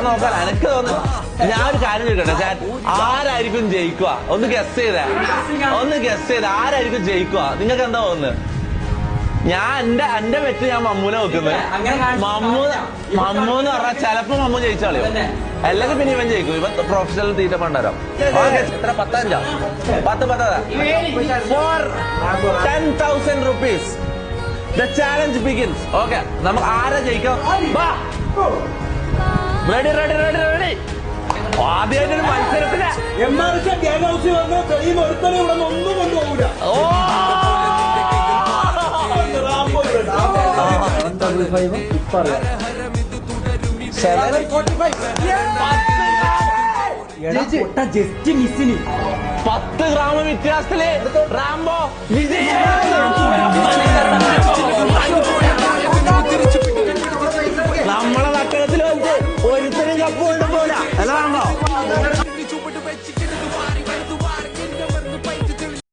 ഞാൻ നോക്കാം. എനിക്ക് തോന്നുന്നു ഞാൻ ഒരു കാര്യം ചോദിക്കട്ടെ ചാൻ, ആരായിരിക്കും ജയിക്കുക? ഒന്ന് ഗസ് ചെയ്തേ, ആരായിരിക്കും ജയിക്കുക? നിങ്ങൾക്ക് എന്താ തോന്നുന്നത്? ഞാൻ എന്റെ വെച്ച് ഞാൻ മമ്മൂനെ നോക്കുന്നത്. മമ്മൂ എന്ന് പറഞ്ഞാൽ ചിലപ്പോ മമ്മൂ ജയിച്ചാളോ, അല്ലെങ്കിൽ പിന്നെ ഇവൻ ജയിക്കും. ഇവൻ പ്രൊഫഷണൽ തീറ്റ പണ്ടരം. എത്ര? 15? 10 four 10,000 rupees. The challenge begins. Okay, നമുക്ക് ആരാ ജയിക്കാം? റെഡി. ആദ്യമായിട്ടൊരു മത്സരത്തിന് ജസ്റ്റ് മിസ്സിന് 10 ഗ്രാം വ്യത്യാസത്തില് റാംബോ വിജയ. നമ്മളെ നട്ടകത്തിൽ വെച്ച് ഒരുത്തരും കപ്പ് കൊണ്ടുപോല അല്ല റാംബോ.